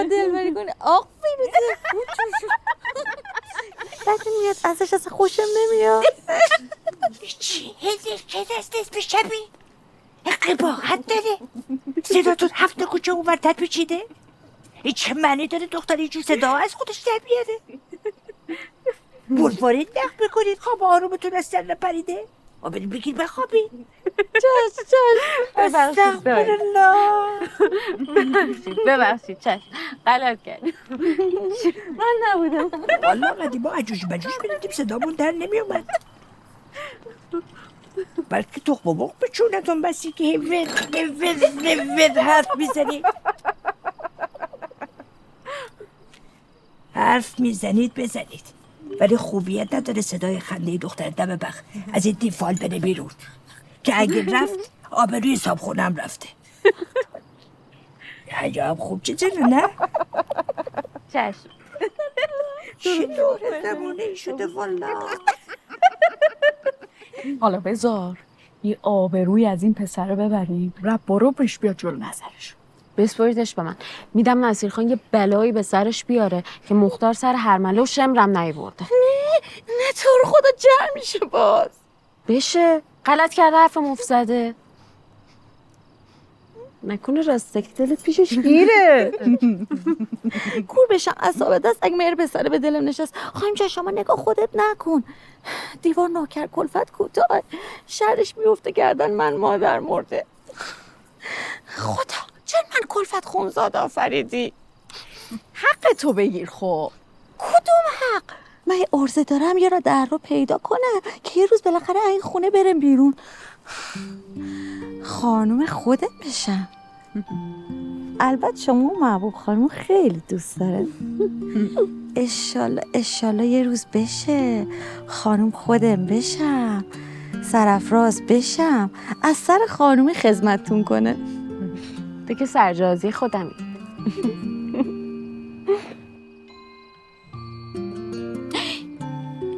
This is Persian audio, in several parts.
ما دلبری کنی آق فیروزه بدون میاد ازش اصلا خوشم نمیاد. چی؟ هزر است اسم شبی؟ قباحت داره؟ صداتون 7 کوچه اون ورتر پیچیده؟ این چه معنی داره دختر اینجور صدا از خودش در بیاره؟ بروارید نخ بکنید خواب آرومتون از سر نپریده؟ برید بگیر بخوابید. چش استغفرالله. ببخشید چشم غلط کردیم. من نبودم والله قدیما عجوج بجوج میدیدیم صدامون در نمیومد. بلکه تخم و بخ به چونتون بسی که هفت حرف میزنید. حرف میزنید بزنید، ولی خوبیت نداره صدای خنده دختر دم بخ از این دیفال بره بیرون که اگه رفت آبروی حساب خونم رفته. حجاب خوب چه نه؟ چشم چه دور زمونه شده والا. حالا بذار یه آبروی از این پسر ببریم رب برو پیش بیاد جلو نظرش. بسپریدش به من. میدم نصیرخان یه بلایی به سرش بیاره که مختار سر هرمله و شمرم نیورده. نه تو رو خدا جمع میشه باز بشه غلط کرده حرف مفسده. نکنه راستک دلت پیشش گیره. کور بشم اصابه دست اگه مهر پسره به دلم نشست. خواهیم جا شما نگاه خودت نکن، دیوار ناکر کلفت کوتاه شرش میفته گردن من مادر مرده. خدا چرا من کلفت خونزاد آفریدی؟ حق تو بگیر خب. کدوم حق؟ من یه عرضه دارم یه را در رو پیدا کنم که یه روز بالاخره این خونه برم بیرون خانوم خودت بشم. البته شما محبوب خانوم خیلی دوست داره. اشالله یه روز بشه خانوم خودم بشم، سرافراز بشم، از سر خانومی خدمتتون کنه. تو که سرجازی خودمی.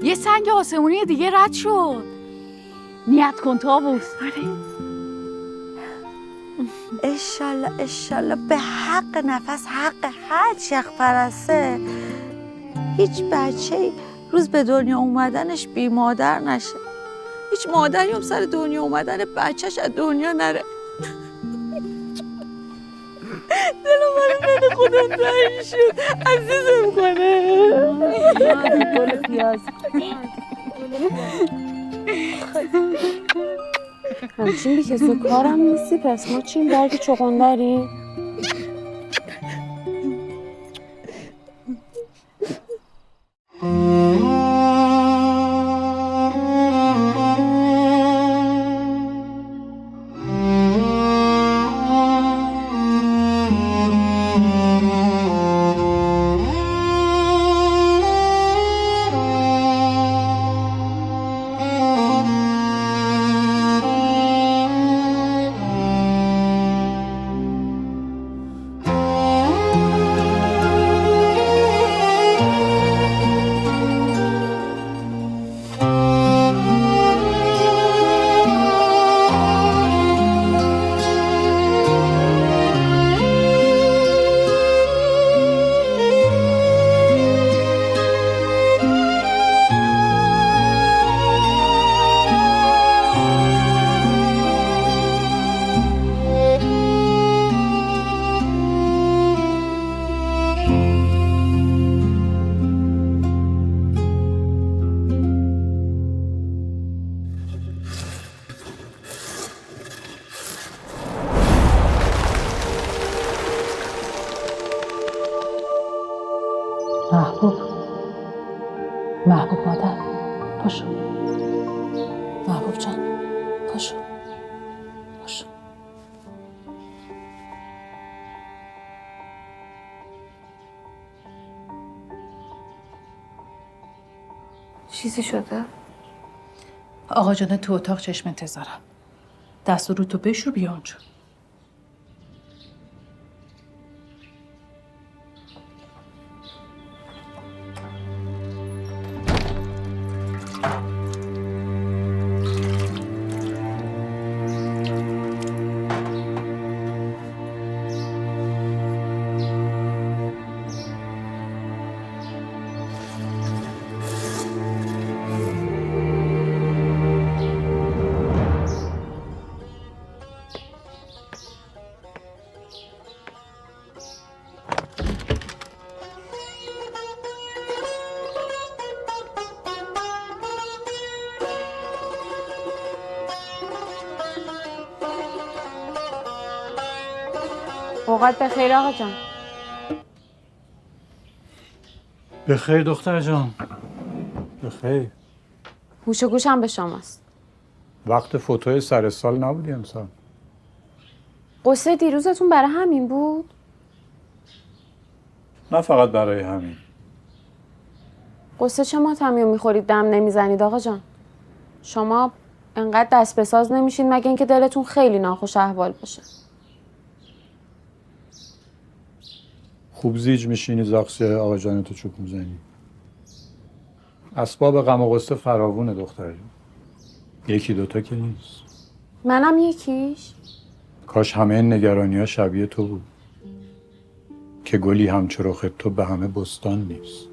یه سنگ آسمونی دیگه رد شد. نیت کن تابوس. اشالله به حق نفس حق هر شیخ پرسته هیچ بچه روز به دنیا اومدنش بی مادر نشه. هیچ مادری هم سر دنیا اومدن بچهش از دنیا نره. دلم برای خودم تنگ شد عزیزم کنه. گل پیاز همچین بی کسو کارم نیستی. پس ما چیم برگ چغندریم؟ محبوب مادر پاشو. محبوب جان پاشو. چیزی شده؟ آقا جان تو اتاق چشم انتظارم. دست رو تو بشور بیا اونجا. اوقات بخیر آقا جان. بخیر دختر جان. بخیر. هوش و گوشم به شماست. وقت فوتوی سر سال نبودی امسال؟ قصه دیروزتون برای همین بود؟ نه فقط برای همین. قصه چه ماتمیو میخورید دم نمیزنید آقا جان؟ شما انقدر دست به ساز نمیشید مگه اینکه دلتون خیلی ناخوش احوال باشه. خوب زیج میشینی زاغسی آقا جانتو چوب میزنی. اسباب غم و غصه فراوونه دختر جان. یکی دوتا که نیست. منم یکیش؟ کاش همه نگرانی ها شبیه تو بود که گلی همچو رخ تو به همه بستان نیست.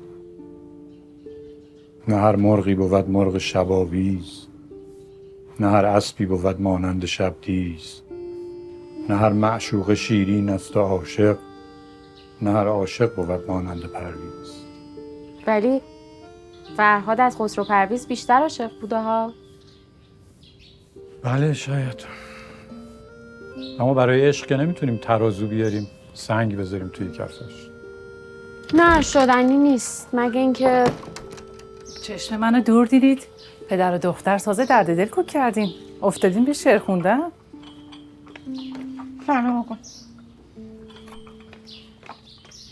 نه هر مرغی بود مرغ شباویز، نه هر اسبی بود مانند شبدیز، نه هر معشوق شیرین است و عاشق، نه هر عاشق بود مانند پرویز. ولی فرهاد از خسرو پرویز بیشتر عاشق بوده ها. بله شاید، اما برای عشق که نمیتونیم ترازو بیاریم سنگ بذاریم توی کفش. نه شدنی نیست مگه اینکه چشم منو دور دیدید؟ پدر و دختر سازه درد دل کوک کردین. افتادین به شعر خوندن؟ سلام آقا.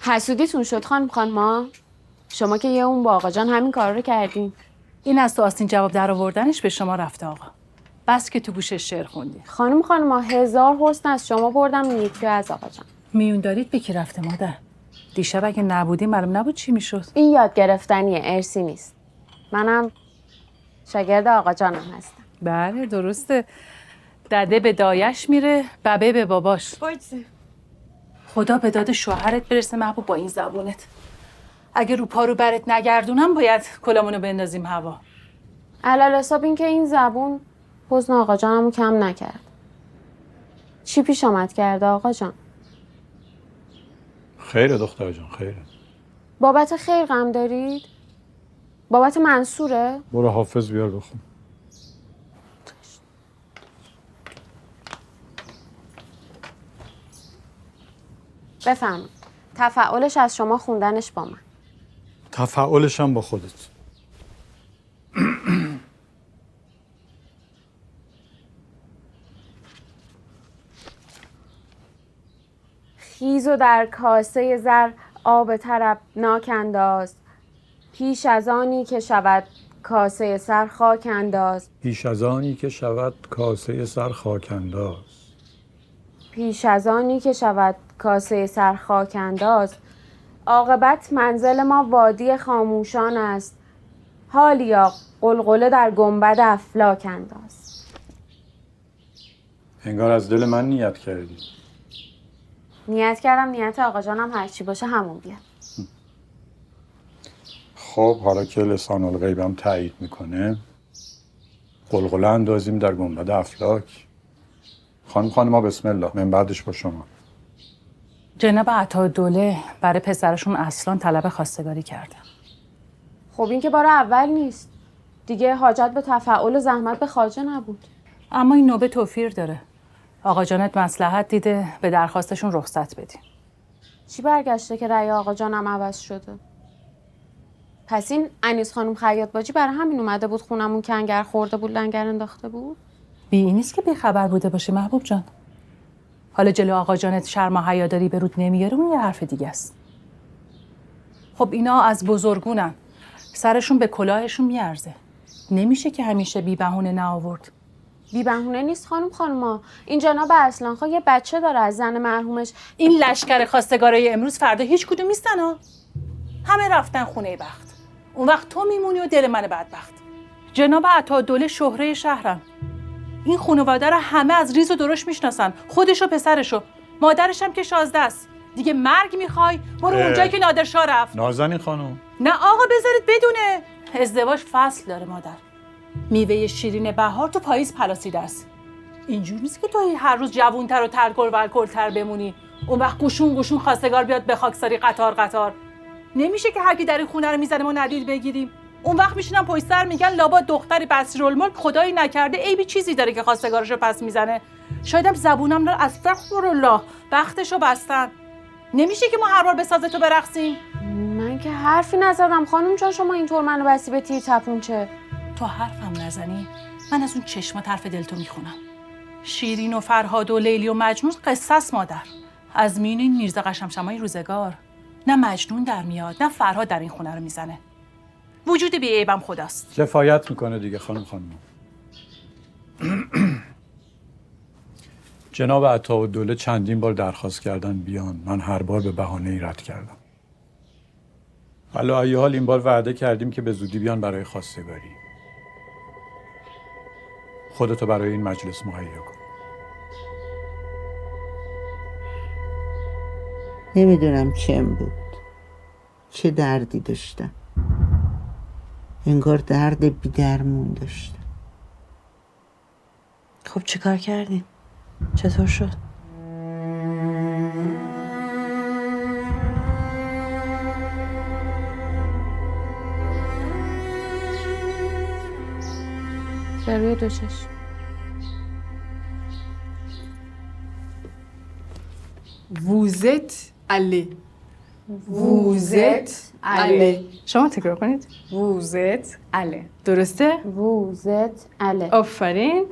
حسودیتون شد خانما. شما که یه اون با آقا جان همین کار رو کردین. این از تو آستین جواب در آوردنش به شما رفته آقا. بس که تو گوشش شعر خوندی. خانما هزار حسن از شما بردم این یکی از آقا جان. میون دارید به کی رفته مادر؟ دیشب اگه نبودی معلوم نبود چی میشد. این یاد گرفتنیه، ارسی نیست. منم شاگرد آقا جانم هستم. بله درسته. دده به دایش میره، ببه به باباش. خدا به داد شوهرت برسه محبوب با این زبونت. اگه رو پا رو برت نگردونم باید کلامونو بندازیم هوا. علل حساب این که این زبون حزن آقا جانمو کم نکرد. چی پیش آمد کرده آقا جان؟ خیره دختر جان خیره. بابت خیر غم دارید؟ بابت منصوره؟ برو حافظ بیار بخون. بفهمید. تفاعلش از شما خوندنش با من. تفاعلش هم با خودت. خیز و در کاسه زر آب طربناک انداز، پیش از آنی که شود کاسه سر خاک انداز. پیش از آنی که شود کاسه سر خاک انداز. پیش از آنی که شود کاسه سر خاک انداز. عاقبت منزل ما وادی خاموشان است، حالیا قلقله در گنبد افلاک انداز. انگار از دل من نیت کردی. نیت کردم نیت آقا جانم هرچی باشه همون بیاد. خب حالا که لسان الغیبم تایید میکنه قلقله اندازیم در گنبد افلاک. خانم بسم الله، من بعدش با شما. جناب عطادوله برای پسرشون اصلان طلب خواستگاری کردن. خب این که بار اول نیست. دیگه حاجت به تفاعل و زحمت به خواجه نبود. اما این نوبه توفیر داره. آقا جانت مصلحت دیده به درخواستشون رخصت بدین. چی برگشته که رأی آقا جانم عوض شده؟ پس این انیس خانم خیاط باجی برای همین اومده بود خونمون کنگر خورده بود لنگر انداخته بود؟ این نیست که بیخبر بوده باشه محبوب جان. حالا جلو آقا جانت شرم و حیاداری به رود نمیاره اون یه حرف دیگه است. خب اینا از بزرگونن. سرشون به کلاهشون میارزه. نمیشه که همیشه بی بهونه نآورد. بی بهونه نیست خانما. این جناب ارسلانخا یه بچه داره از زن مرحومش. این لشکر خواستگارای امروز فردا هیچ کدوم نیستن ها. همه رفتن خونه بخت. اون وقت تو میمونی و دل من بدبخت. جناب عطادوله شهره شهرن. این خانواده رو همه از ریز و درشت میشناسن. خودشو پسرشو. مادرش هم که 16 است. دیگه مرگ میخوای؟ برو اونجایی که نادرشاه رفت. نازنین خانم. نه آقا بذارید بدونه. ازدواج فصل داره مادر. میوه شیرین بهار تو پاییز پلاسیده است. اینجور نیست که تو هر روز جوونتر و ترکل ورکلتر بمونی. اون وقت گوشون خواستگار بیاد به خاکساری قطار. نمیشه که هر کی در این خونه رو میزنه ما ندید بگیریم. اون وقت میشینن پشت سر میگن لابا دختری بصیرالملک خدایی نکرده عیبی چیزی داره که خواستگارشو پس میزنه. شایدم زبونم داره استغفرالله بختشو بستن. نمیشه که ما هر بار به سازتو برقصیم. من که حرفی نزدم خانم جان، شما اینطور منو بسی به تیر تپونچه. تو حرفم نزنی من از اون چشمات حرف دلتو میخونم. شیرین و فرهاد و لیلی و مجنون قصه‌ست مادر. از میون این میرزا قشمشمای روزگار نه مجنون در میاد نه فرهاد در این خونه رو میزنه. وجود بی عیبم خداست. کفایت میکنه دیگه خانم. جناب عطاالدوله چندین بار درخواست کردن بیان، من هر بار به بهانه‌ای رد کردم. علی حال این بار وعده کردیم که به زودی بیان برای خواستگاری. خودتو برای این مجلس مهیا کن. نمیدونم چم بود، چه دردی داشتم. انگار درد بی درمون داشتم. خب چیکار کردین؟ چطور شد؟ به روی دو چشم. Vous êtes allé. Vous êtes allé. شما تکرار کنید. Vous êtes allé. درسته؟ Vous êtes allé. آفرین.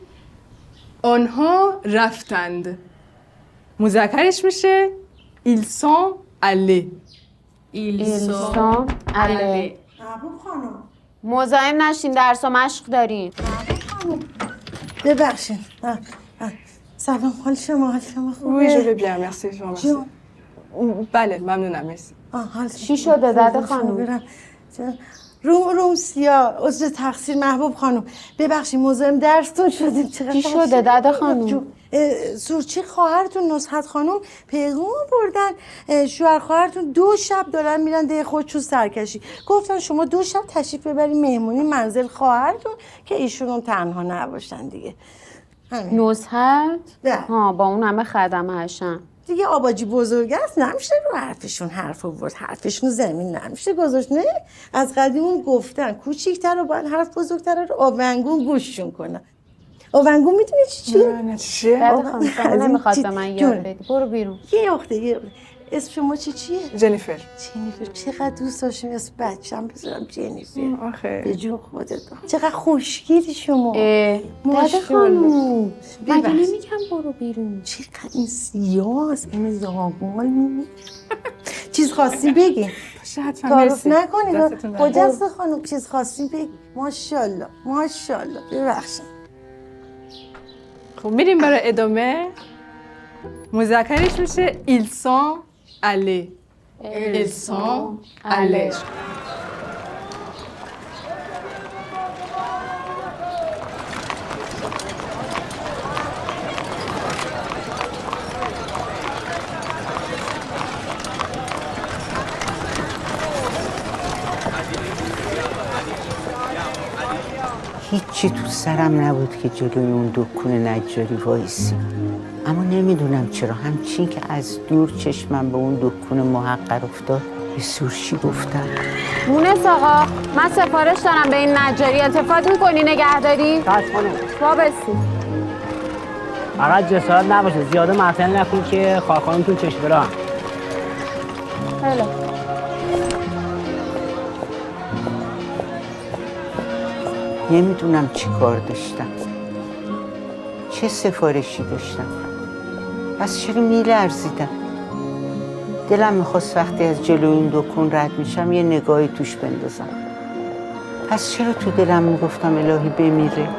آنها رفتند. مذکرش میشه ils sont allés. Ils sont allés. محبوب خانم. مزاحم نشین، درس و مشق دارین. ببخشید. سلام، حال شما خوبه؟ Oui, je vais bien, merci. Je vous remercie. بله، ممنونم. مرسی. چی شده داده خانم؟ روم سیاه، عذر تقصیر محبوب خانم. ببخشید مزاحم درستون شدیم. چی شده داده خانم؟ سورچی خواهرتون نصحت خانم پیغام بردن شوهر خواهرتون 2 شب دارن میرن ده خودشون سرکشی. گفتن شما 2 شب تشریف ببرین مهمونی منزل خواهرتون که ایشون تنها نباشن دیگه. نصحت؟ نه. ها، با اون همه خدمه هشن دیگه آباجی بزرگ است، نمیشه رو حرفشون حرف آورد، حرفشون زمین نمیشه گذاشت. نه از قدیمون گفتن کوچیک‌تر رو باید حرف بزرگتر رو آونگون گوششون کنن. آونگون میدونی چیه؟ نه چیه؟ داده خانم شما نمیخواد به من یاد بدی. برو بیرون. یه اخته. اسم شما چیه؟ جنیفر. جنیفر. چقدر دوست داشتم اسم بچه‌م بذارم جنیفر. آخه به جون خودت. چقدر خوشگلی شما. داده خانم مگه ببخش. نمیگم برو بیرون؟ چقدر این سیاست، این زاغال چیز خواستیم بگیم. حتما تعارف مرسی. نکنید. دستتون درد. خجسته خانم چیز خواستیم بگیم. ماشاءالله ماشاءالله. ببخشید. خب میریم برای ادامه. مذکرش میشه ils sont allés. Ils sont allés. هیچی تو سرم نبود که جلوی اون دکون نجاری وایسی، اما نمیدونم چرا همچین که از دور چشمم به اون دکون محقر افتاد به سورشی گفتم مونس آقا، من سفارش دارم به این نجاری، التفات میکنی نگهداری؟ بس خانم وابستی. فقط جسارت نباشه، زیاده معطل نکن که خواهرخانمتون چشم برم. خیلی نمیدونم چی کار داشتم، چه سفارشی داشتم، پس چرا میلرزیدم. دلم میخواست وقتی از جلوی این دکون رد میشم یه نگاهی توش بندازم، پس چرا تو دلم میگفتم الهی بمیره.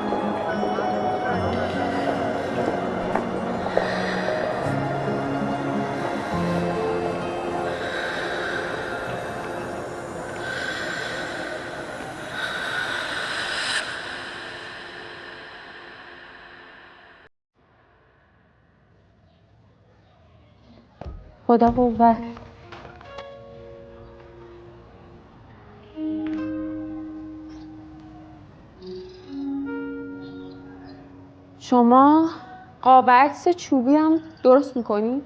خدا قوت. شما قاب عکس چوبی هم درست میکنی؟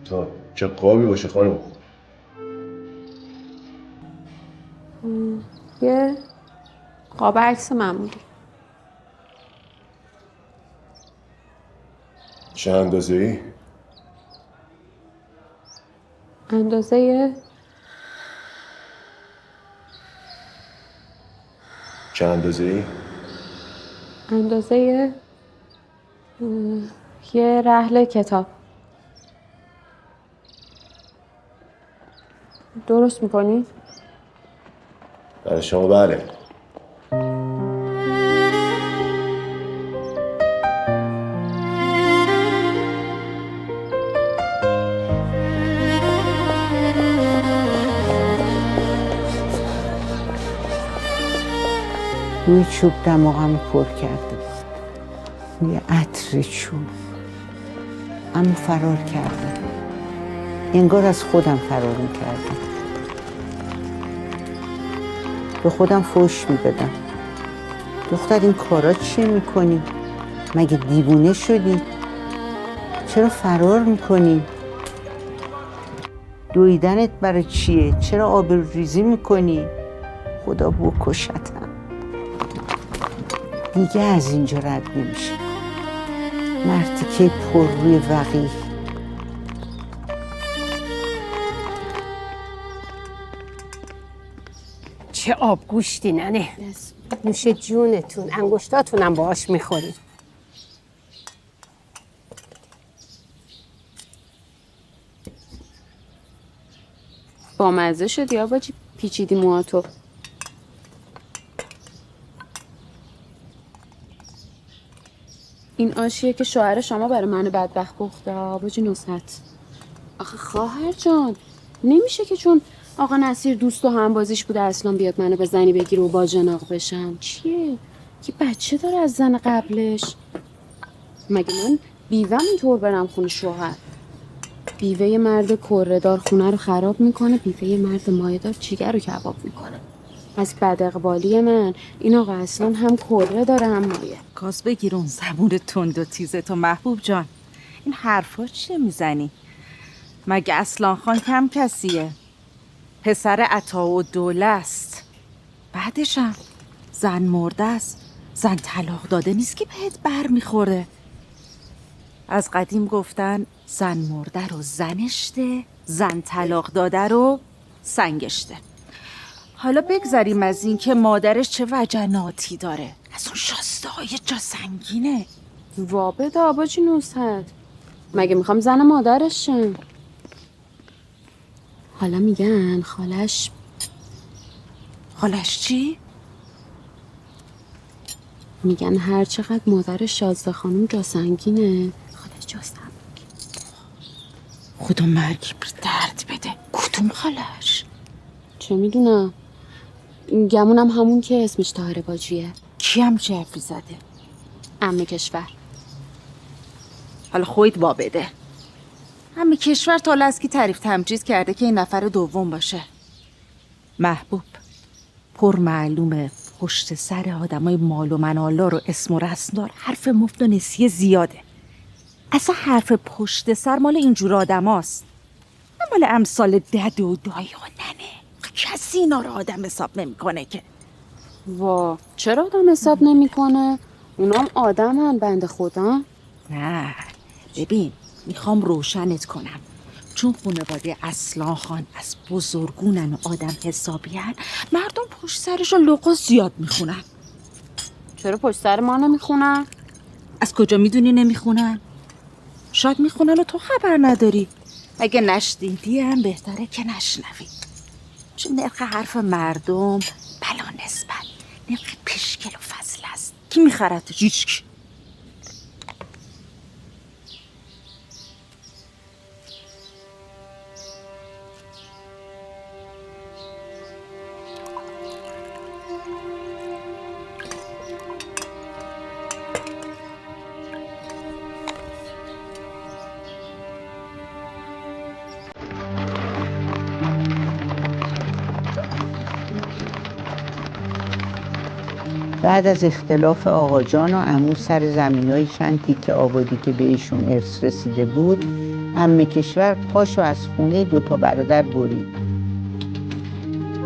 تا چه قابی باشه خانم؟ یه قاب عکس معمولی. چه اندازه‌ای؟ اندازه چه اندازه‌ای؟ اندازه یه رحله کتاب. درست میکنی؟ برای شما بله. روی چوب دماغم پر کرده بود، یه عطر چوب. اما فرار کردم، انگار از خودم فرار میکردم. به خودم فحش میدادم. دختر این کارا چیه میکنی؟ مگه دیوونه شدی؟ چرا فرار میکنی؟ دویدنت برای چیه؟ چرا آبروریزی میکنی؟ خدا بکشتم. دیگه از اینجا رد نمیشه. مرتیکه پر روی وقیح. چه آبگوشتی ننه. نوش جونتون، انگشتاتونم باهاش میخوریم. با مزه شدی آباجی، پیچیدی موهاتو. این آشیه که شوهر شما برای من بدبخت پخته آباجی نصحت. آخه خواهر جان نمیشه که چون آقا نصیر دوست و همبازیش بوده اصلا بیاد منو به زنی بگیره و با جناق بشم. چیه؟ یه بچه داره از زن قبلش. مگه من بیوم اینطور برم خونه شوهر؟ بیوه مرد کره‌دار خونه رو خراب میکنه، بیوه مرد مایه‌دار جیگر رو کباب میکنه. از بد اقبالی من این آقا اصلا هم کره داره هم مایه. گاز بگیر اون زبون تند و تیزه تو محبوب جان. این حرفا چیه میزنی؟ مگه اصلان خان کم کسیه؟ پسر عطا و دوله است. بعدشم زن مرده است. زن طلاق داده نیست که بهت بر میخوره. از قدیم گفتن زن مرده رو زنشته، زن طلاق داده رو سنگشته. حالا بگذاریم از این که مادرش چه وجناتی داره. از اون شاسته های جا سنگینه. وابد آباجی نوست. مگه میخوام زن مادرش شم؟ حالا میگن خالش چی؟ میگن هر چقدر مادر شازده خانم جا سنگینه خالش جا سنگین. خدا مرگی بر درد بده. کدوم خالش؟ چه میدونم. گمونم همون که اسمش طاهر باجیه. کی هم چه حرفی زده؟ عمه کشور. حالا خودت با بده. عمه کشور تا از کی تعریف تمجید کرده که این نفر دوم باشه؟ محبوب پر معلومه پشت سر آدمای مال و منالا رو اسم و رسم دار حرف مفت و نسیه زیاده. اصلا حرف پشت سر مال اینجور آدم هاست، نه مال امثال دد و دایی و ننه. کسی اینا رو آدم حساب نمیکنه که. وا چرا آدم حساب نمیکنه؟ اونام آدمن بنده خدا. نه ببین میخوام روشنت کنم، چون خانواده اصلان خان از بزرگونن و آدم حسابیان، مردم پشت سرش رو لغز زیاد میخونن. چرا پشت سر ما نمیخونن؟ از کجا میدونی نمیخونن؟ شاید میخونن و تو خبر نداری. اگه نشنیدی هم بهتره که نشنوی، چون نرخ حرف مردم بلا نسبت نرخ پیشگل و فضل است. کی میخرد؟ هیچکی. بعد از اختلاف آقا جان و عمو سر زمینای چند تیکه آبادی که بهشون ارث رسیده بود، عمه کشور پاشو از خونه دوتا برادر برید.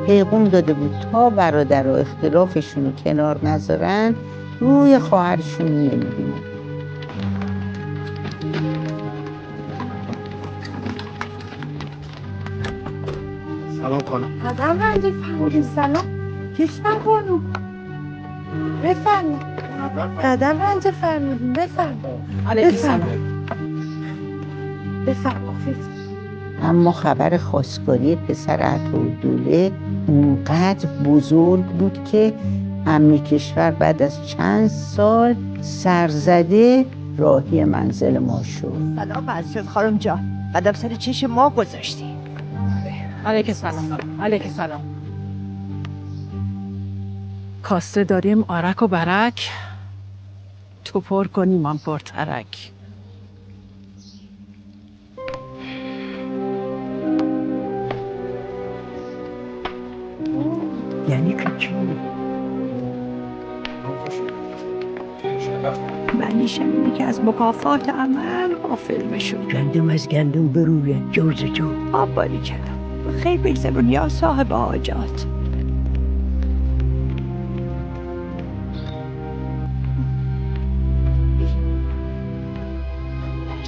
پیغام داده بود تا برادر و اختلافشون رو کنار نذارن روی خواهرشون نمیبینن. سلام خانم. قدم رنجه فرمودین. سلام. کشتم خانم. بفرمید. قدم رنجه فرمودین. بفرمید. علیکم سلام. بفرمید. اما خبر خواستگاری پسر عطاالدوله اونقدر بزرگ بود که عمه کشور بعد از چند سال سرزده راهی منزل ما شد. سلام عزیز خانم جان. قدم سر چش ما گذاشتی. علیکم سلام. علیکم سلام. کاسه داریم آرک و برک، تو پر کنی من پر ترک. یعنی که چی؟ معنیش اینه که از مکافات عمل غافل بشون. گندم از گندم بروید جوز جو. آباری کردم. خیلی بگذرون یا صاحب حاجات.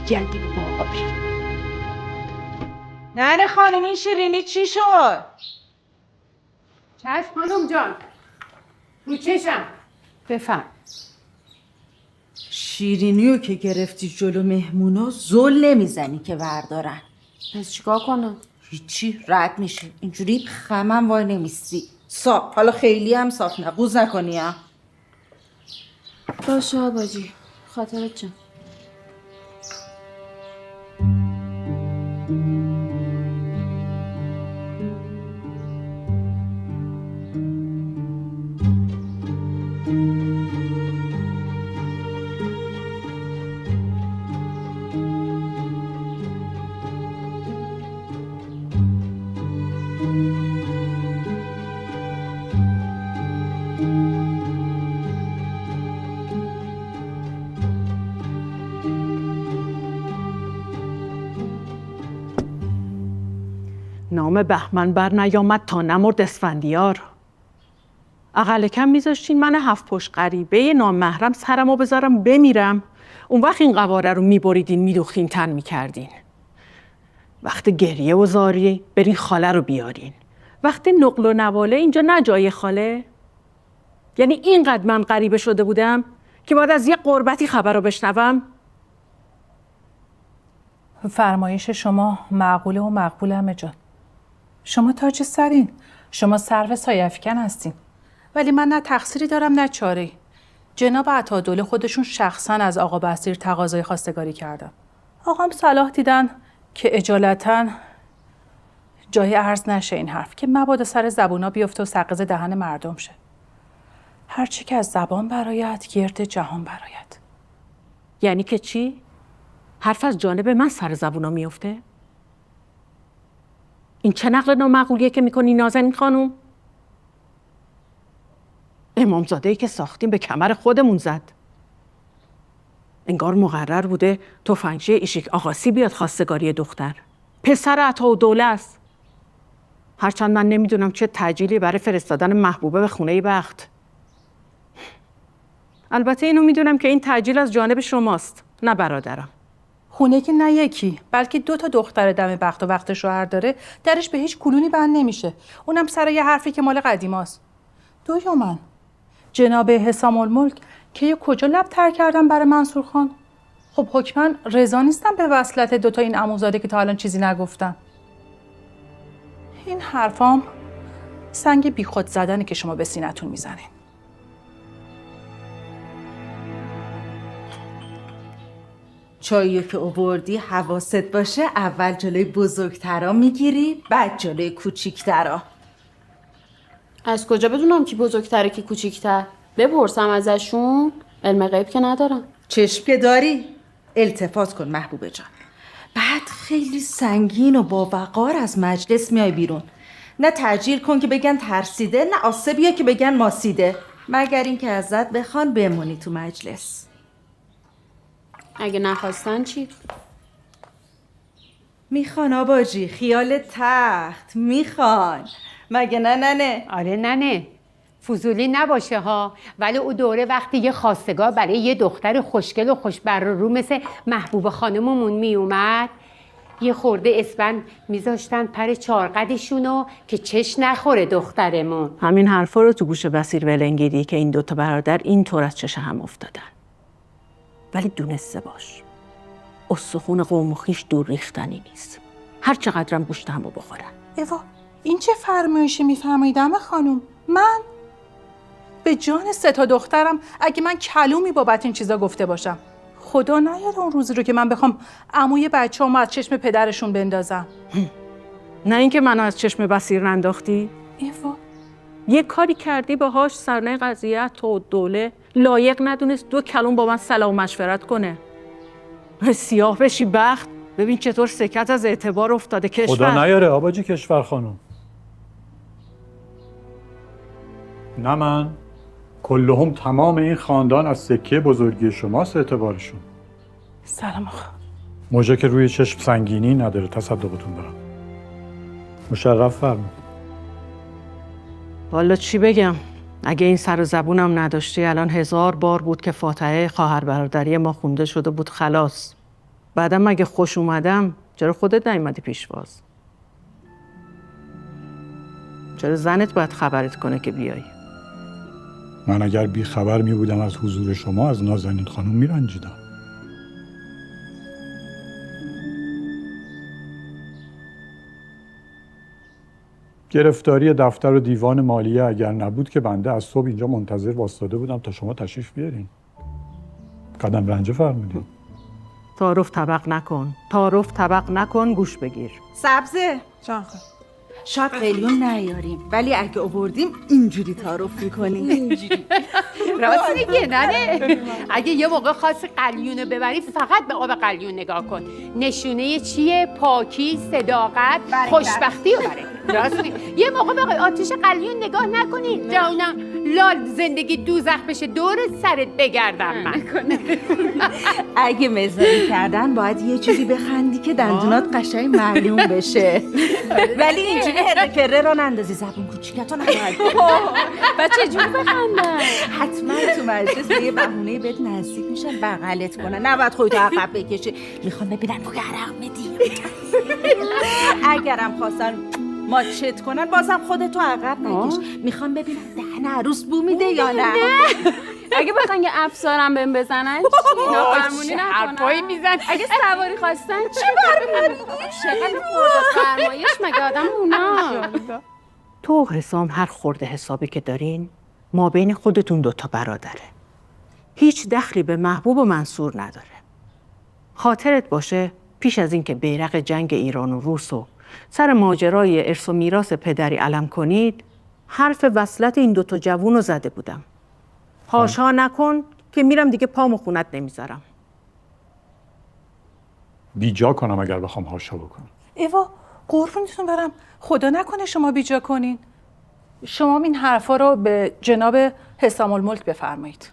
جلدی با آبی. نه خانم این شیرینی چی شد؟ چشم خانم جان. رو چشم. بفهم. شیرینیو که گرفتی جلو مهمونا زل نمیزنی که بردارن. پس چیکار کنم؟ هیچی، رد میشی. اینجوری خمم وای نمیستی. صاف، حالا خیلی هم صاف نه. قوز نکنی ها. باشه آباجی، خاطرت چم. نام بهمن بر نیامد تا نمرد اسفندیار. اقل کم میذاشتین من 7 پشت غریبه نامحرم سرمو بذارم بمیرم، اون وقت این قواره رو میبریدین میدوختین تن میکردین. وقت گریه و زاری برین خاله رو بیارین. وقت نقل و نواله اینجا نه جای خاله. یعنی اینقدر من غریبه شده بودم که بعد از یه قربتی خبر رو بشنوم. فرمایش شما معقوله و مقبوله همه جان. شما تاج سرین، شما سرو سایه‌افکن هستین، ولی من نه تقصیری دارم نه چاره‌ای. جناب عطاالدوله خودشون شخصا از آقا بصیر تقاضای خواستگاری کردن. آقام صلاح دیدن که اجالتا جای عرض نشه این حرف که مبادا سر زبونا بیفته و سقز دهن مردم شه. هرچی که از زبان برآید گرد جهان برآید. یعنی که چی؟ حرف از جانب من سر زبونا میفته؟ این چه نقل نامعقولیه که میکنی نازنین خانوم؟ امامزاده‌ای که ساختیم به کمر خودمون زد. انگار مقرر بوده تفنگچی ایشیک آقاسی بیاد خواستگاری دختر. پسر عطاالدوله است. هرچند من نمیدونم چه تأجیلی برای فرستادن محبوبه به خونه بخت. البته اینو میدونم که این تأجیل از جانب شماست، نه برادرم. خونه که نه یکی، بلکه 2 تا دختر دم بخت و وقت شوهر داره، درش به هیچ کلونی بند نمیشه. اونم سر یه حرفی که مال قدیماست. دویومن جناب حسام الملک که یه کجا لب تر کردن برای منصور خان؟ خب حکما رضا نیستن به وصلت 2 تا این عموزاده که تا الان چیزی نگفتن. این حرفام سنگ بیخود زدنه که شما به سینتون میزنین. چایی که آوردی حواست باشه اول جلوی بزرگترا میگیری بعد جلوی کوچیکترا. از کجا بدونم کی بزرگتره کی کوچیکتر؟ بپرسم ازشون؟ علم غیب که ندارم. چشم که داری؟ التفات کن محبوبه جان. بعد خیلی سنگین و با وقار از مجلس میای بیرون. نه تعجیل کن که بگن ترسیده، نه آسه بیا که بگن ماسیده. مگر اینکه ازت بخوان بمونی تو مجلس. اگه نخواستن چی؟ میخوان آباجی، خیال تخت میخوان. مگه نه؟ آره ننه، فضولی نباشه ها، ولی او دوره وقتی یه خواستگار برای یه دختر خوشگل و خوشبر رو مثل محبوب خانممون می اومد، یه خورده اسبن میذاشتن پر چارقدشونو که چش نخوره دخترمون. همین حرفا رو تو گوش بصیر ولنگیری که این دوتا برادر اینطور از چش هم افتادن. ولی دونسته باش، استخون قوم و خویش دور ریختنی نیست. هر چقدرم گوشت همو بخورن. ایوا، این چه فرمایشی میفرمایید عمه خانم؟ من به جان 3 تا دخترم اگه من کلومی بابت این چیزا گفته باشم، خدا نیاره اون روزی رو که من بخوام عموی بچه‌هامو از چشم پدرشون بندازم. نه اینکه منو از چشم بصیر ننداختی. ایوا، یه کاری کردی باهاش سرنه قضیه تو دوله لایق ندونست 2 کلون با من صلاح و مشورت کنه. سیاه بشی بخت، ببین چطور سکت از اعتبار افتاده کشور. خدا نیاره آباجی کشور خانم. نه من، کلهم تمام این خاندان از سکه بزرگی شماست اعتبارشون. سلام آقا. موجه که روی چشم سنگینی نداره، تصدقتون دارم. مشرف فرمون. والا چی بگم؟ اگه این سر و زبونم نداشتی الان 1000 بار بود که فاتحه خواهر برادری ما خونده شده بود خلاص. بعدم اگه خوش اومدم چرا خودت نیومدی پیشواز؟ چرا زنت باید خبرت کنه که بیای؟ من اگر بی خبر می بودم از حضور شما از نازنین خانم می رنجیدم. گرفتاری دفتر و دیوان مالیه اگر نبود که بنده از صبح اینجا منتظر واسطاده بودم تا شما تشریف بیارین. قدم رنجه فرمودین. تعارف طبق نکن، گوش بگیر. سبزه جان خانم. شاید قلیون نیاریم، ولی اگه آوردیم اینجوری تعارف میکنیم. اینجوری. راست میگه ننه. اگه یه موقع خاص قلیونه ببری فقط به آب قلیون نگاه کن. نشونه چیه؟ پاکی، صداقت، خوشبختی رو بره. راست میگه. یه موقع به آتیش قلیون نگاه نکنی جانم لال زندگی دوزخ بشه دور سرت بگردم من. اگه مزاری کردن باید یه چیزی بخندی که دندونات قشنگ معلوم بشه. ولی اینجوری هره پره را نندازی، زبون کوچیکتو نباید. بچه جون بخندن. حتما تو مجلس به یه بهونه بهت نزدیک میشن بغلت کنن، نباید خودتو عقب بکشی. میخوام ببینن تو عرق میدی. اگرم خواستن ماچت کنن بازم خودتو عقب نکش. میخوام ببینم دهن عروس بو میده یا نه. اگه بخوان یه افسارم بهم بزنن چی؟ نافرمونی نکنن. حرفایی میزن. اگه سواری خواستن چی برمونی؟ چقدر خورده فرمایش مگه آدم اونا. تو حسام هر خورده حسابی که دارین ما بین خودتون 2 تا برادره. هیچ دخلی به محبوب و منصور نداره. خاطرت باشه پیش از این که بیرق جنگ ایران و روس و سر ماجرای ارث و میراث پدری علم کنید حرف وصلت این 2 تا جوون رو زده بودم. هاشا نکن که میرم دیگه پامو خونت نمیذارم. بیجا کنم اگر بخوام هاشا بکنم. ایوا، قربونتون برم، خدا نکنه شما بیجا کنین. شما این حرفا رو به جناب حسام الملک بفرمایید.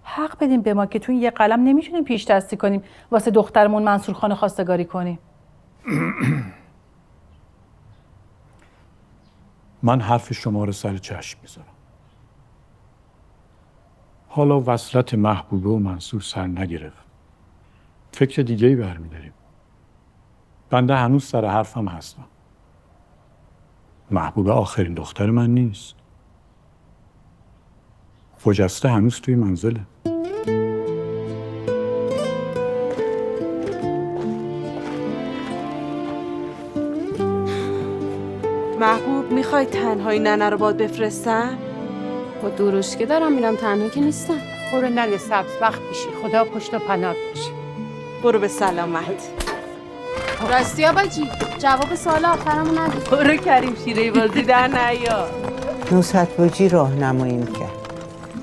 حق بدین به ما که تو یه قلم نمیتونیم پیش دستی کنیم واسه دخترمون منصور خان خواستگاری کنیم. من حرف شما رو سر چشم میذارم. حالا وصلت محبوبه و منصور سر نگرفت، فکر دیگه‌ای برمی‌داریم. بنده هنوز سر حرفم هستم. محبوبه آخرین دختر من نیست. خجسته هنوز توی منزله. محبوب میخوای تنهایی ننه رو باد بفرستم؟ با دوروش که دارم میرم تنها که نیستم. برو ننه سبز وقت میشی. خدا پشت و پناه باشه. برو به سلامت. راستی آباجی جواب سوال آخرمو ندید. برو کریم شیره بازی در نیا. نوست باجی راهنمایی میکرد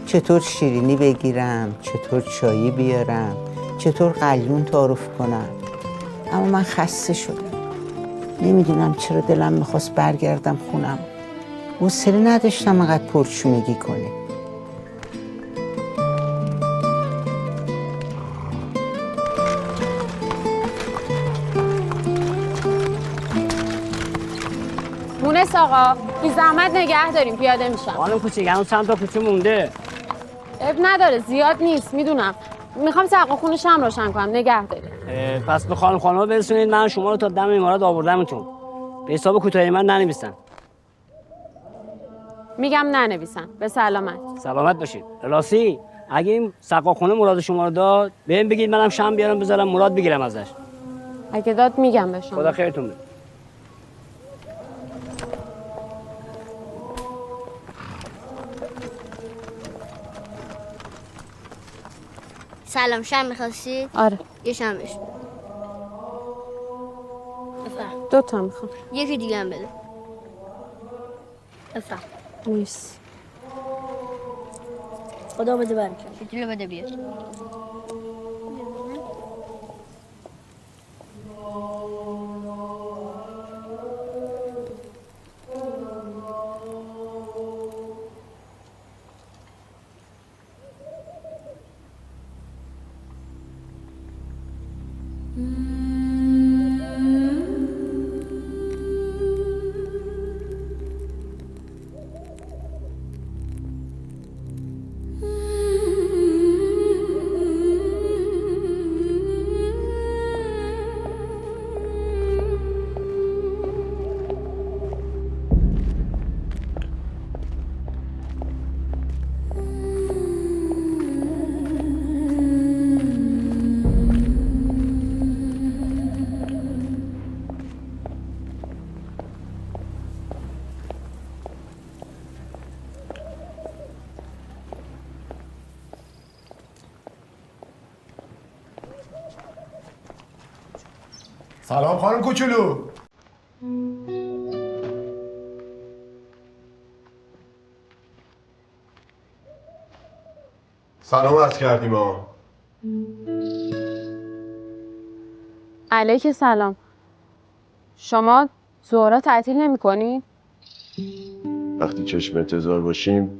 چطور شیرینی بگیرم، چطور چایی بیارم، چطور قلیون تعارف کنم. اما من خسته شدم. نمیدونم چرا دلم میخواست برگردم خونم. حوصله نداشتم انقدر پرچونگی کنه. وایس آقا، بی زحمت نگه داریم، پیاده میشم. خانم کوچیک هنوز چند تا کوچه مونده. اب نداره، زیاد نیست، میدونم. میخوام سقا خونه شم روشن کنم، نگه داریم. پس به خانم برسونید، من شما رو تا دم امارات آوردمتون. به حساب کوتاهی من ننویسن. میگم ننویسن. به سلامت. سلامت باشید. راستی اگه این سقا خونه مراد شما رو داد، بهم بگید منم شم بیارم بذارم مراد بگیرم ازش. اگه داد میگم به شما. خدا خیرتون بده. سلام، شم میخواستی؟ آره. یه شم بشه. بفرم. 2 تا میخوام. یکی دیگه هم بده. بفرم. نیست. خدا بده برکت. شتیلو بده بیاد. سلام خانم کوچولو. سلام عرض کردیم ها. علیک سلام. شما ظهرا تعطیل نمی کنی؟ وقتی چشم انتظار باشیم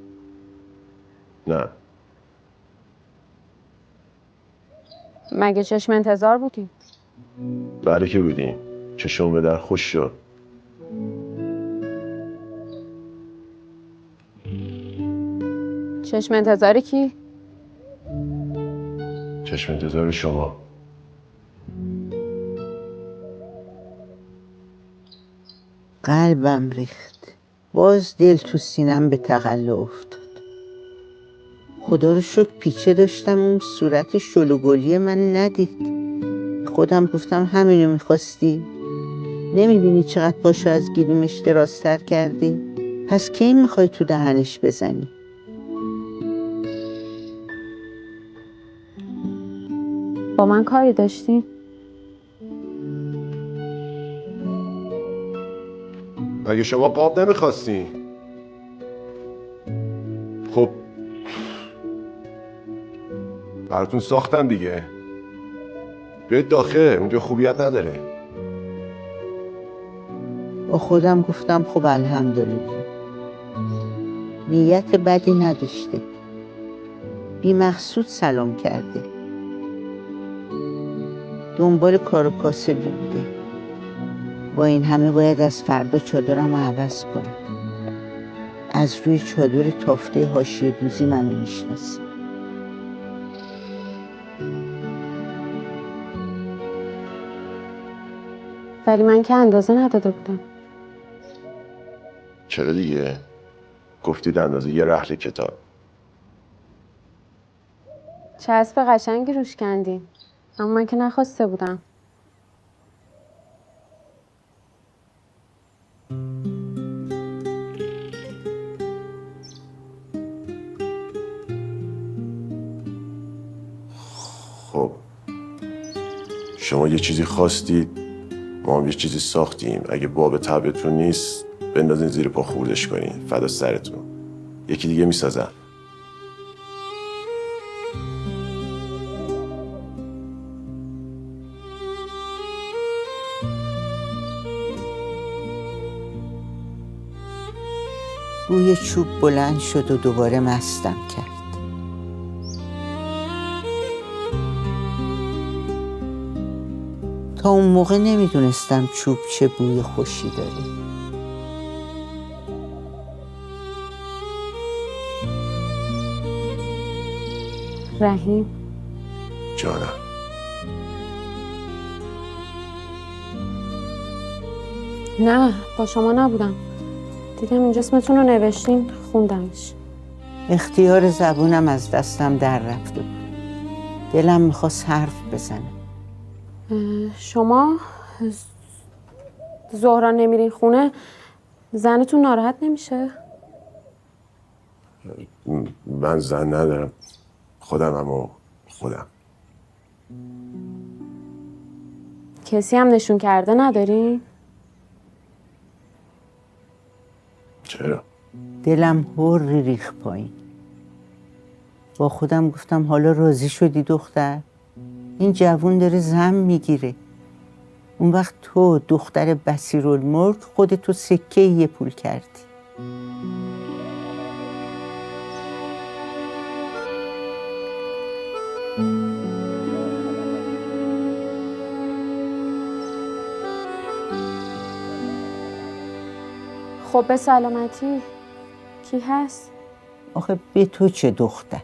نه. مگه چشم انتظار بودی؟ بله که بودیم. چشم به در خوش شد. چشم انتظاری کی؟ چشم انتظار شما. قلبم ریخت. باز دل تو سینم به تقلا افتاد. خدا رو شکر پیچه داشتم اون صورت شلوگلی من ندید. خودم گفتم همینو میخواستی؟ نمیبینی چقدر پاشو از گیریمش درازتر کردی؟ پس کی میخوای تو دهنش بزنی؟ با من کاری داشتی؟ مگه شما قاب نمیخواستی؟ خب براتون ساختن دیگه. بیاید داخل، اونجا خوبیت نداره. با خودم گفتم خب الحمدلله. نیت بدی نداشته. بی مقصود سلام کرده. دنبال کار و کاسبی بوده. با این همه باید از فردا چادرم رو عوض کنم. از روی چادر تافته حاشیه دوزی منو میشناسی. ولی من که اندازه نداده بودم. چرا دیگه؟ گفتید اندازه یه رحل کتاب. چسب قشنگی روش کندی. اما من که نخواسته بودم. خب شما یه چیزی خواستید، ما هم یه چیزی ساختیم. اگه باب طبعتون نیست بندازین زیر پا خوردش کنین. فدا سرتون. یکی دیگه میسازم. بوی چوب بلند شد و دوباره مستم کرد. تا اون موقع نمیدونستم چوب چه بوی خوشی داره. رحیم جانم. نه با شما نبودم، دیدم اینجا اسمتون رو نوشتین خوندمش. اختیار زبونم از دستم در رفته بود. دلم میخواست حرف بزنم. شما ظهرا نمیرین خونه، زنتون ناراحت نمیشه؟ من زن ندارم، خودم و خودم. کسی هم نشون کرده ندارین؟ چرا؟ دلم هر ریخ پایین. با خودم گفتم حالا راضی شدی دختر؟ این جوون داره زن میگیره. اون وقت تو دختر بصیرالملک خودتو سکه یه پول کردی. خب به سلامتی. کی هست؟ آخه به تو چه دختر؟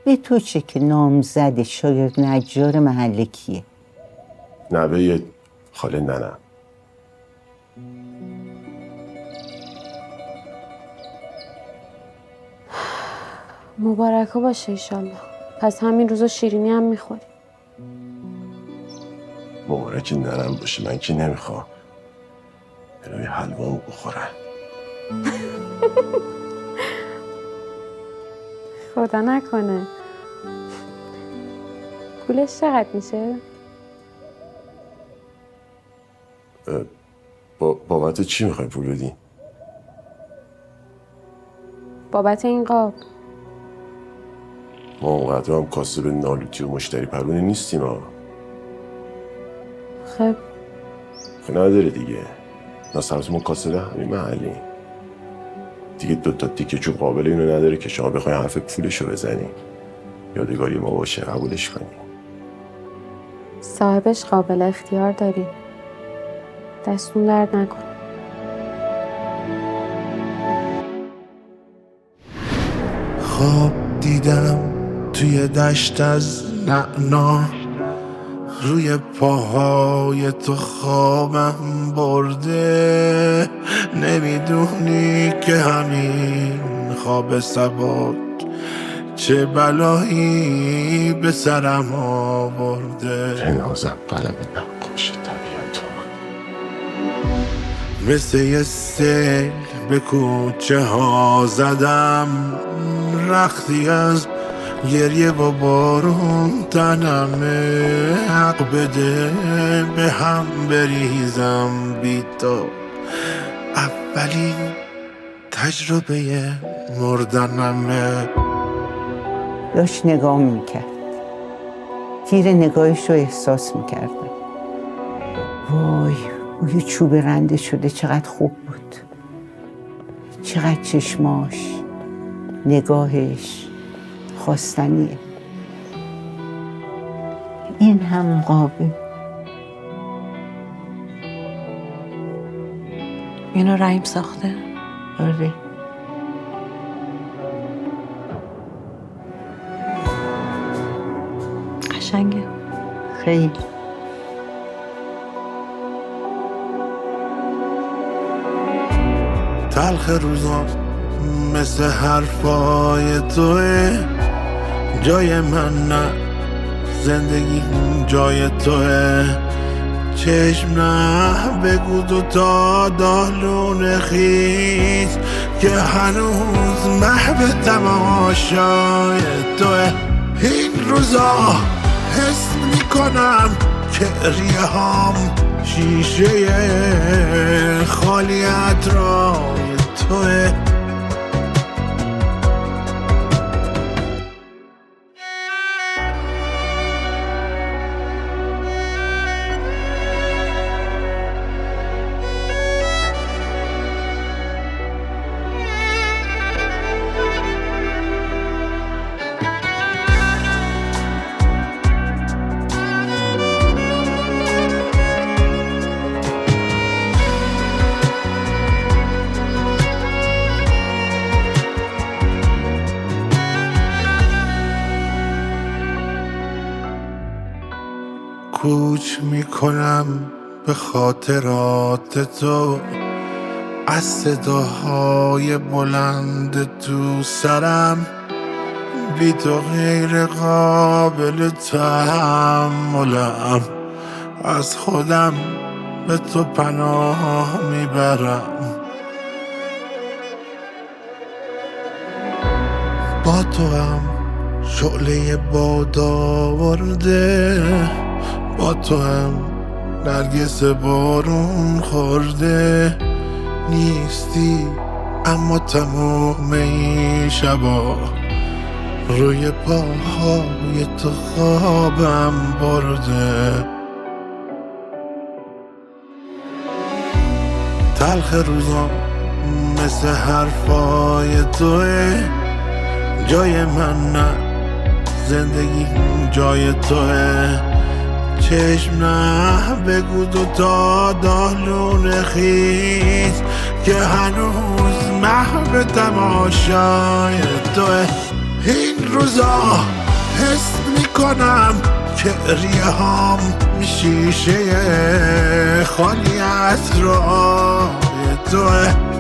به تو چه که نامزد شاید نجار محله کیه؟ نوه خاله ننم. مبارکه باشه ایشالله. پس همین روزا شیرینی هم میخوری؟ مبارک ننم باشه، من که نمیخوام. برای حلوامو بخورن. خدا نکنه. پولش چقدر میشه؟ بابت چی میخوای پول بدی؟ بابت این قاب. ما اونقدر هم کاسب نالوتی و مشتری پرونی نیستیم ها. خب نداره دیگه. ناصرتمون کاسبه همین محلی دیگه. 2 تا تیکه چوب قابل اینو نداره که شما بخوای حرف پولشو بزنی، یادگاری ما باشه، قبولش کنی. صاحبش قابل اختیار داری. دستون درد نکن. خواب دیدم توی دشت از نعنا، روی پاهای تو خوابم برده. نمیدونی که همین خواب سبک چه بلایی به سرم آورده. جنازم قلم نقاش طبیعت مثل یه سیل به کوچه ها زدم، رختی از گریه با بارون تنمه. حق بده به هم بریزم بی تو، اولین تجربه مردنمه. داشت نگاه میکرد. تیر نگاهش رو احساس میکردم. وای بوی چوب رنده شده چقدر خوب بود. چقدر چشماش، نگاهش خواستنیه. این هم قابه. اینو رحیم ساخته؟ آره. قشنگه. خیلی. تلخ روزا مثل حرفای توه، جای من نه، زندگی جای توه. چشم نه بگو 2 تا دالون خیز که هنوز محو تماشای توه. این روزا حس میکنم که ریه هام شیشه خالی اطرای توه. کوچ میکنم به خاطرات تو، از صداهای بلند تو سرم، بی تو غیر قابل تحملم، از خودم به تو پناه میبرم. با تو هم شعله باد آورده، با تو هم نرگس بارون خورده، نیستی اما تمام این شبا روی پاهای تو خوابم برده. تلخ روزا مثل حرفای توه، جای من نه، زندگی جای توه. چشم نه بگو دوتا دالون خیز که هنوز محو تماشای توه. این روزا حس میکنم که ریه هام شیشه خالی از رای توه.